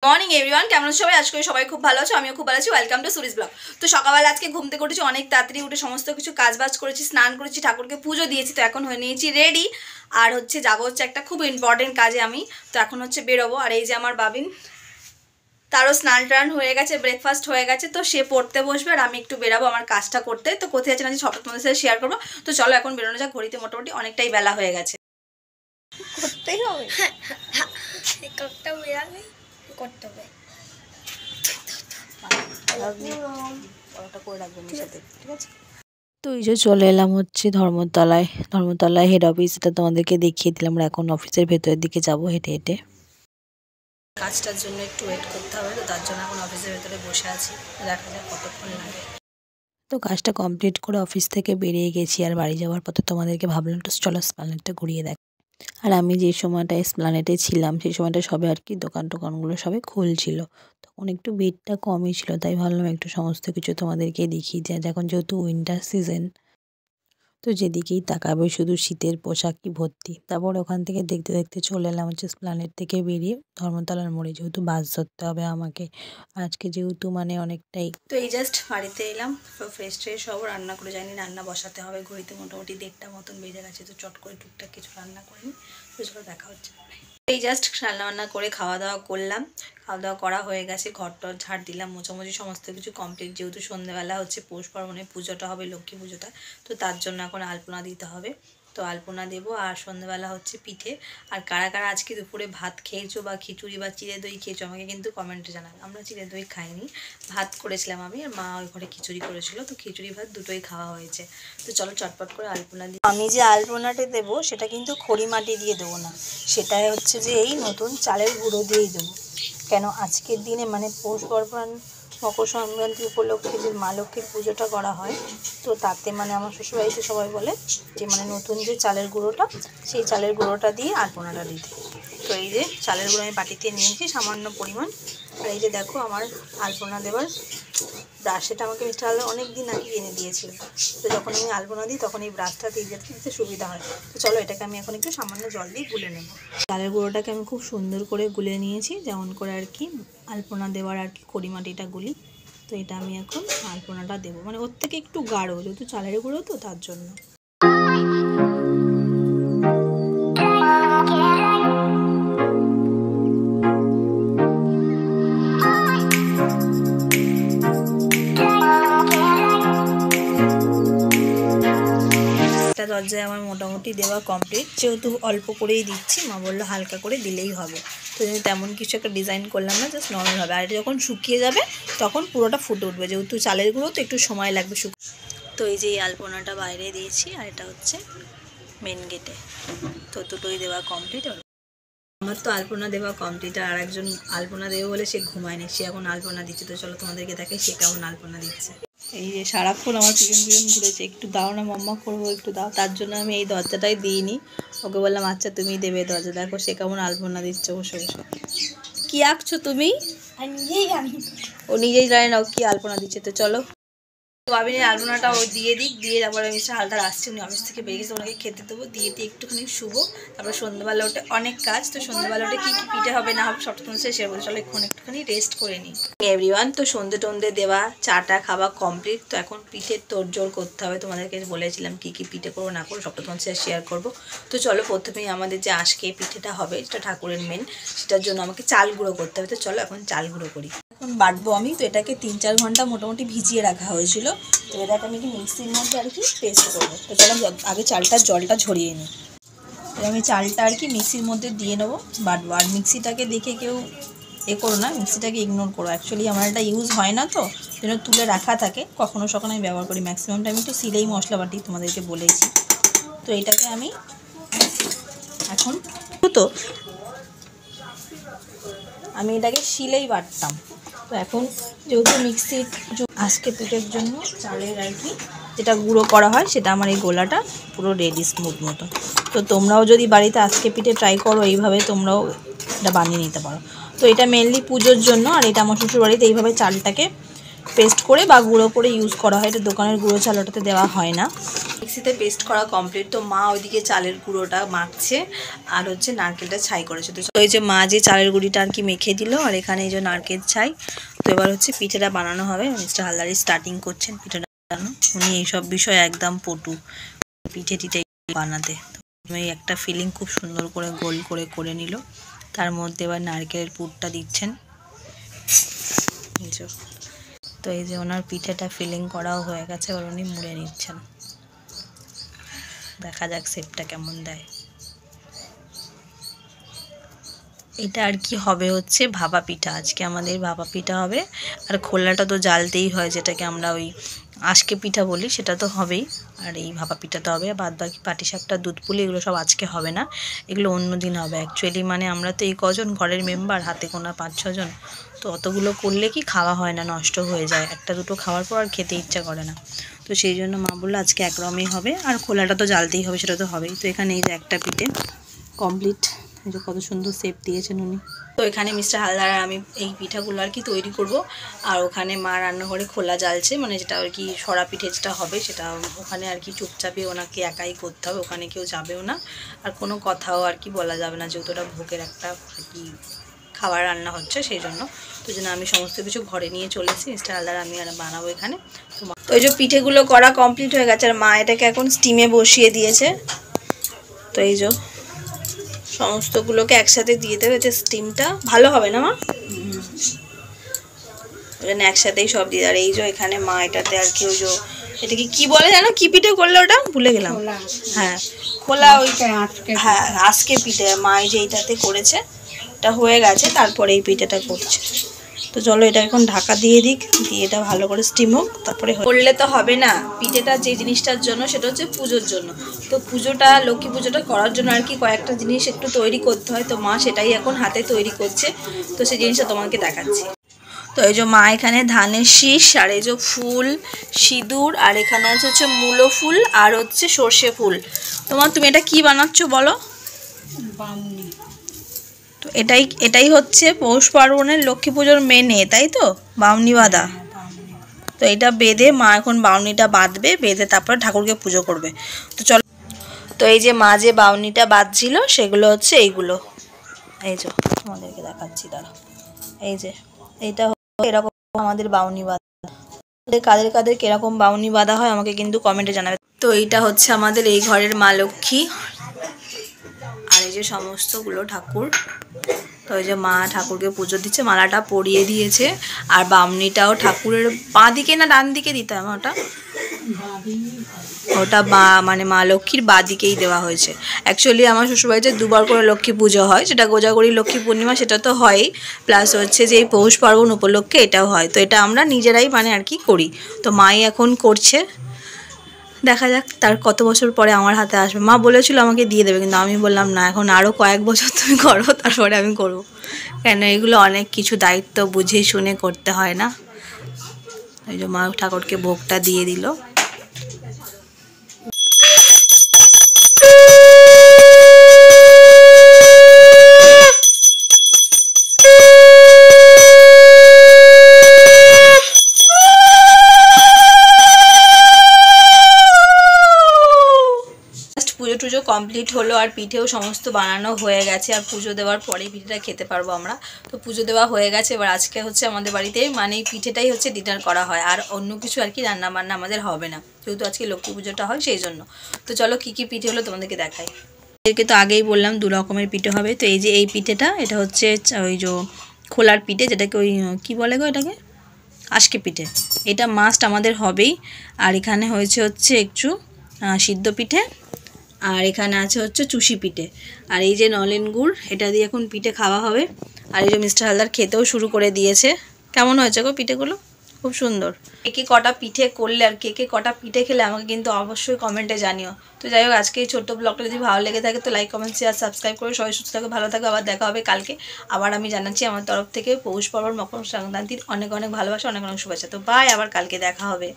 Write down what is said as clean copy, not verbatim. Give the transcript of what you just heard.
Morning everyone, কেমন আছো সবাই? আজকে সবাই খুব ভালো আছো, আমিও খুব ভালো আছি। Welcome to Surij blog. তো সকালবেলা আজকে ঘুম থেকে উঠেছি, অনেক তাড়াতাড়ি উঠে সমস্ত কিছু কাজবাজ করেছি, স্নান করেছি, ঠাকুরকে পুজো দিয়েছি। তো এখন হয়ে নিয়েছি রেডি, আর যাবো একটা খুব ইম্পর্টেন্ট কাজে আমি। তো এখন বেরোবো। আর এই যে আমার বাবিন, তারও স্নান টান হয়ে গেছে, ব্রেকফাস্ট হয়ে গেছে, তো সে পড়তে বসবে আর আমি একটু বেরাবো আমার কাজটা করতে। তো কোথায় আছেন আজকে সবটা তোমাদের সাথে শেয়ার করবো। তো চলো এখন বেরোনো যাক, ঘড়িতে মোটামুটি অনেকটাই বেলা হয়ে গেছে। করতেই হবে, করতে হবে। তো এই যে চলে এলাম ধর্মতলায় হেড অফিস। এটা তোমাদেরকে দেখিয়ে দিলাম। আমরা এখন অফিসের ভেতরের দিকে যাব হেঁটে হেঁটে। কাজটার জন্য একটু ওয়েট করতে হবে, তো তার জন্য এখন অফিসের ভেতরে বসে আছি, দেখা যাক কতক্ষণ লাগে। তো কাজটা কমপ্লিট করে অফিস থেকে বেরিয়ে গেছি, আর বাড়ি যাওয়ার পথে তোমাদেরকে ভাবলাম একটু চলো এসপ্ল্যানেডটা ঘুরিয়ে দেখ। আর আমি যে সময়টা এসপ্ল্যানেডে ছিলাম সেই সময়টা সবে আর কি দোকানগুলো সবে খুলছিল, তখন একটু ভিড়টা কমই ছিল। তাই ভাবলাম একটু সমস্ত কিছু তোমাদেরকে দেখিয়ে যায়। এখন যেহেতু উইন্টার সিজন, তো যেদিকেই তাকাবে শুধু শীতের পোশাকই ভর্তি। তারপর ওখান থেকে দেখতে দেখতে চলে এলাম এসপ্ল্যানেড থেকে বেরিয়ে ধর্মতলার মোড়ে, যেহেতু বাস ধরতে হবে আমাকে আজকে, যেহেতু অনেকটাই। তো এই জাস্ট বাড়িতে এলাম, তো ফ্রেশ ট্রেশ হবো, রান্না করে যাইনি, রান্না বসাতে হবে। ঘড়িতে মোটামুটি 1:30টা মতন বেজে গেছে, তো চট করে টুকটাক কিছু রান্না করিনি। তো চলো দেখা হচ্ছে। এই জাস্ট রান্না করে খাওয়া দাওয়া করলাম, খাওয়া দাওয়া করা হয়ে গেছে, ঘর টর ঝাড় দিলাম, মোছামুছি সমস্ত কিছু কমপ্লিট। যেহেতু সন্ধ্যেবেলা পৌষ পার্বণে পুজোটা হবে, লক্ষ্মী পুজোটা, তো তার জন্য এখন আলপনা দিতে হবে। তো আলপনা দেবো, আর সন্ধ্যেবেলা পিঠে। আর কারা কারা আজকে দুপুরে ভাত খেয়েছো বা খিচুড়ি বা চিড়ে দই খেয়েছো আমাকে কিন্তু কমেন্টে জানাবে। আমরা চিড়ে দই খাইনি, ভাত করেছিলাম আমি, আর মা ওই ঘরে খিচুড়ি করেছিল, তো খিচুড়ি ভাত দুটোই খাওয়া হয়েছে। তো চলো চটপট করে আলপনা দিই। আমি যে আলপনাটি দেবো সেটা কিন্তু খড়ি মাটি দিয়ে দেবো না, সেটাই যে এই নতুন চালের গুঁড়ো দিয়েই দেবো। কেন আজকের দিনে পৌষ পার্বণ মকর সংক্রান্তি উপলক্ষে যে মা লক্ষ্মীর পুজোটা করা হয়, তো তাতে আমার শ্বশুরবাড়িতে সবাই বলে যে নতুন যে চালের গুঁড়োটা, সেই চালের গুঁড়োটা দিয়ে আলপনাটা দিতে। তো এই যে চালের গুঁড়ো আমি বাটিতে নিয়েছি সামান্য পরিমাণ। আর এই যে দেখো আমার আলপনা দেওয়ার ব্রাশ, সেটা আমাকে মিস্টার আলো অনেক দিন আগে এনে দিয়েছিল। তো যখন আমি আলপনা দিই তখন এই ব্রাশটা দিয়ে দিতে সুবিধা হয়। তো চলো এটাকে আমি এখন একটু সামান্য জল দিয়ে গুলে নেব। চালের গুঁড়োটাকে আমি খুব সুন্দর করে গুলে নিয়েছি, যেমন করে আলপনা দেওয়ার খড়ি মাটিটা গুলি। তো এটা আমি এখন আলপনাটা দেবো, ওর থেকে একটু গাঢ়, যেহেতু চালের গুঁড়ো তো তার জন্য। দরজায় আমার মোটামুটি দেওয়া কমপ্লিট, যেহেতু অল্প করেই দিচ্ছি, মা বললো হালকা করে দিলেই হবে। তো তেমন কিছু একটা ডিজাইন করলাম না, জাস্ট নর্মাল হবে। আর এটা যখন শুকিয়ে যাবে তখন পুরোটা ফুটে উঠবে, যেহেতু চালের গুঁড়ো তো একটু সময় লাগবে তো এই যে এই আলপনাটা বাইরে দিয়েছি, আর এটা মেন গেটে। তো দুটোই দেওয়া কমপ্লিট। আমার তো আলপনা দেওয়া কমপ্লিট, আর আরেকজন আলপনা দেবে বলে সে ঘুমায়নি, সে এখন আলপনা দিচ্ছে। তো চলো তোমাদেরকে দেখে সে কেমন আলপনা দিচ্ছে। এই যে সারাক্ষণ আমার পিছন ঘুরেছে, একটু দাও না মাম্মা করবো, একটু দাও। তার জন্য আমি এই দরজাটাই দিইনি, ওকে বললাম আচ্ছা তুমি দেবে দরজা। দেখো সে কেমন আলপনা দিচ্ছে বসে বসে। কি আঁকছো তুমি? ও নিজেই জানে না ও কি আলপনা দিচ্ছে। তো চলো বাবিনের আলপনাটা ও দিয়ে দিক, দিয়ে তারপরে মিস্টার হালদার আসছে, উনি অফিস থেকে বেরিয়েছে, ওনাকে খেতে দেবো, দিয়ে একটুখানি শুবো। তারপর সন্ধ্যাবেলা ওঠে অনেক কাজ, তো সন্ধ্যাবেলা ওঠে কী কী পিঠে হবে না হবে সবটা তোমার সে বলছে। চলো একটুখানি রেস্ট করে নিই এভরিওয়ান। তো সন্ধ্যে টন্ধে দেওয়া, চাটা খাওয়া কমপ্লিট। তো এখন পিঠের তোড়জোড় করতে হবে, তোমাদেরকে বলেছিলাম কী কী পিঠে করবো না করবো সবটা তোমার সাথে শেয়ার করবো। তো চলো প্রথমেই আমাদের যে আজকে পিঠেটা হবে, যেটা ঠাকুরের মেন, সেটার জন্য আমাকে চাল গুঁড়ো করতে হবে। তো চলো এখন চাল গুঁড়ো করি। এখন বাটবো আমি, তো এটাকে 3-4 ঘন্টা মোটামুটি ভিজিয়ে রাখা হয়েছিল। তো এটাকে আমি মিক্সির মধ্যে পেস্ট করবো। তো চলো আগে চালটার জলটা ঝরিয়ে নিই। আমি চালটা মিক্সির মধ্যে দিয়ে নেবো, বাটবো। আর মিক্সিটাকে দেখে কেউ করো না, মিক্সিটাকে ইগনোর করো। অ্যাকচুয়ালি আমার এটা ইউজ হয় না, তো যেন তুলে রাখা থাকে, কখনো সখনো আমি ব্যবহার করি। ম্যাক্সিমামটা আমি একটু সিলেই মশলা বাটি, তোমাদেরকে বলেছি। তো এটাকে আমি এখন আমি এটাকে শিলেই বাটতাম, তো এখন যেহেতু মিক্সির আজকে পিঠের জন্য চালের যেটা গুঁড়ো করা হয়, সেটা আমার এই গোলাটা পুরো রেডি স্মুথ মতো। তো তোমরাও যদি বাড়িতে আজকে পিঠে ট্রাই করো, এইভাবে তোমরাও এটা বানিয়ে নিতে পারো। তো এটা মেনলি পুজোর জন্য, আর এটা আমার শ্বশুর বাড়িতে এইভাবে চালটাকে পেস্ট করে বা গুঁড়ো করে ইউজ করা হয়। এটা দোকানের গুঁড়ো চাল, ওটাতে দেওয়া হয় না। মিক্সিতে পেস্ট করা কমপ্লিট। তো মা ওইদিকে চালের গুঁড়োটা মাখছে আর হচ্ছে নারকেলটা ছাই করেছে। তো ওই যে মা যে চালের গুঁড়িটা আর কি মেখে দিল, আর এখানে এই যে নারকেল ছাই। তো এবার হচ্ছে পিঠেটা বানানো হবে। মিস্টার হালদারি স্টার্টিং করছেন পিঠেটা বানানো। উনি এইসব বিষয়ে একদম পটু, পিঠে টিঠে বানাতে। এই একটা ফিলিং খুব সুন্দর করে গোল করে করে নিল। তার মধ্যে এবার নারকেলের পুরটা দিচ্ছেন। তো এই যে ওনার পিঠেটা ফিলিং করাও হয়ে গেছে, এবার উনি মুড়ে নিচ্ছেন। দেখা যাক শেপটা কেমন দেয়। এটা আর কি হবে হচ্ছে ভাপা পিঠা। আজকে আমাদের ভাপা পিঠা হবে। আর খোলাটা তো জ্বালতেই হয়, যেটাকে আমরা ওই আজকে পিঠা বলি, সেটা তো হবেই। আর এই ভাপা পিঠা তো হবে। বাদ বাকি পাটিসাপটা, দুধ পুলি এগুলো সব আজকে হবে না, এগুলো অন্য দিন হবে। অ্যাকচুয়ালি মানে আমরা তো এই কজন ঘরের মেম্বার, হাতে গোনা 5-6 জন, তো অতগুলো করলে কি খাওয়া হয় না, নষ্ট হয়ে যায়। একটা দুটো খাওয়ার পর আর খেতে ইচ্ছা করে না। তো সেই জন্য মা বললো আজকে একরকমই হবে। আর খোলাটা তো জ্বালতেই হবে, সেটা তো হবেই। তো এখানে এই যে একটা পিঠে কমপ্লিট। এই যে কত সুন্দর শেপ দিয়েছেন উনি। তো এখানে মিস্টার হালদার আর আমি এই পিঠাগুলো আর কি তৈরি করব। আর ওখানে মা রান্নাঘরে খোলা জ্বালছে, মানে যেটা আর কি সরা পিঠে যেটা হবে, সেটা ওখানে আর কি চুপচাপে ওনাকে একাই করতে হবে। ওখানে কেউ যাবেও না, আর কোনো কথাও আর কি বলা যাবে না, যেহেতু ওটা ভোগের একটা আর কি খাবার রান্না হচ্ছে, সেই জন্য। তো জন্য আমি সমস্ত কিছু ঘরে নিয়ে চলেছি। মিস্টার হালদার আমি আর বানাবো এখানে। তো এই যে পিঠেগুলো করা কমপ্লিট হয়ে গেছে, আর মা এটাকে এখন স্টিমে বসিয়ে দিয়েছে। তো এই যে সমস্তগুলোকে একসাথে দিয়ে দেবে, এতে স্টিমটা ভালো হবে না মা? এখানে একসাথেই সব দিয়ে। আর এই যে এখানে মা এটাতে আর কি ওই যে এটাকে কি বলে জানো, কি পিঠে করলে ওটা ভুলে গেলাম। হ্যাঁ খোলা, ওই হ্যাঁ আজকে পিঠে মা এই যে এইটাতে করেছে। এটা হয়ে গেছে, তারপরে এই পিঠেটা করছে। তো চলো এটা এখন ঢাকা দিয়ে দিক, দিয়ে এটা ভালো করে স্টিম হোক, তারপরে করলে তো হবে না। পিঠেটা যে জিনিসটার জন্য, সেটা হচ্ছে পুজোর জন্য। তো পুজোটা, লক্ষ্মী পুজোটা করার জন্য আর কি কয়েকটা জিনিস একটু তৈরি করতে হয়। তো মা সেটাই এখন হাতে তৈরি করছে। তো সেই জিনিসটা তোমাকে দেখাচ্ছি। তো এই যে মা এখানে ধানের শীষ, আর এই যে ফুল, সিঁদুর, আর এখানে আছে হচ্ছে মূলো ফুল, আর হচ্ছে সর্ষে ফুল। তুমি এটা কি বানাচ্ছ বলো? বাউনি। তো এটাই হচ্ছে পৌষ পার্বণের লক্ষ্মী পুজোর মেনে, তাই তো? বাউনি বাঁধা। তো এটা বেঁধে মা এখন বাউনিটা বাঁধবে, বেঁধে তারপর ঠাকুরকে পুজো করবে। তো চলো। তো এই যে মা যে বাউনিটা বাঁধছিল, সেগুলো হচ্ছে এইগুলো। এই যে তোমাদেরকে দেখাচ্ছি, দাঁড়া। এই যে এইটা এরকম আমাদের বাউনি বাঁধা। কাদের কাদের কিরকম বাউনি বাঁধা হয় আমাকে কিন্তু কমেন্টে জানাবে। তো এইটা হচ্ছে আমাদের এই ঘরের মা লক্ষ্মী, আর এই যে সমস্তগুলো ঠাকুর। তো ওই যে মা ঠাকুরকে পুজো দিচ্ছে, মালাটা পরিয়ে দিয়েছে। আর বামনিটাও ঠাকুরের বাঁ দিকে না ডান দিকে দিতে হবে? ওটা মানে মা লক্ষ্মীর বাঁ দিকেই দেওয়া হয়েছে। অ্যাকচুয়ালি আমার শ্বশুরবাড়িতে 2বার করে লক্ষ্মী পুজো হয়, যেটা গোজাগরি লক্ষ্মী পূর্ণিমা, সেটা তো হয়ই, প্লাস হচ্ছে যে এই পৌষ পার্বণ উপলক্ষে এটাও হয়। তো এটা আমরা নিজেরাই মানে আর কি করি। তো মাই এখন করছে, দেখা যাক তার কত বছর পরে আমার হাতে আসবে। মা বলেছিল আমাকে দিয়ে দেবে, কিন্তু আমি বললাম না, এখন আরও কয়েক বছর তুমি করো, তারপরে আমি করবো। কেন এগুলো অনেক কিছু দায়িত্ব বুঝে শুনে করতে হয় না। এই যে মা ঠাকুরকে ভোগটা দিয়ে দিল। পুজো টুজো কমপ্লিট হলো, আর পিঠেও সমস্ত বানানো হয়ে গেছে। আর পুজো দেওয়ার পরেই পিঠেটা খেতে পারবো আমরা। তো পুজো দেওয়া হয়ে গেছে। এবার আজকে হচ্ছে আমাদের বাড়িতে মানে এই পিঠেটাই হচ্ছে ডিনার করা হয়, আর অন্য কিছু আর কি রান্না বান্না আমাদের হবে না, যেহেতু আজকে লক্ষ্মী পুজোটা হয় সেই জন্য। তো চলো কী কী পিঠে হলো তোমাদেরকে দেখাই। এদেরকে তো আগেই বললাম 2 রকমের পিঠে হবে। তো এই যে এই পিঠেটা, এটা হচ্ছে ওই যে খোলার পিঠে, যেটাকে ওই কী বলে গো এটাকে, আজকে পিঠে। এটা মাস্ট আমাদের হবেই। আর এখানে হচ্ছে একটু সিদ্ধ পিঠে, আর এখানে আছে হচ্ছে চুষি পিঠে। আর এই যে নলেন গুড়, এটা দিয়ে এখন পিঠে খাওয়া হবে। আর এই যে মিস্টার হালদার খেতেও শুরু করে দিয়েছে। কেমন হয়েছে গো পিঠেগুলো? খুব সুন্দর। কে কটা পিঠে করলে আর কে কটা পিঠে খেলে আমাকে কিন্তু অবশ্যই কমেন্টে জানিও। তো যাই হোক, আজকে এই ছোট্ট ব্লগটা যদি ভালো লেগে থাকে তো লাইক, কমেন্ট, শেয়ার, সাবস্ক্রাইব করে সবাই সুস্থ থাকবে, ভালো থাকবে। আবার দেখা হবে কালকে। আবার আমি জানাচ্ছি আমার তরফ থেকে পৌষ পার্বণ, মকর সংক্রান্তির অনেক অনেক ভালোবাসা, অনেক অনেক শুভেচ্ছা। তো বাই, আবার কালকে দেখা হবে।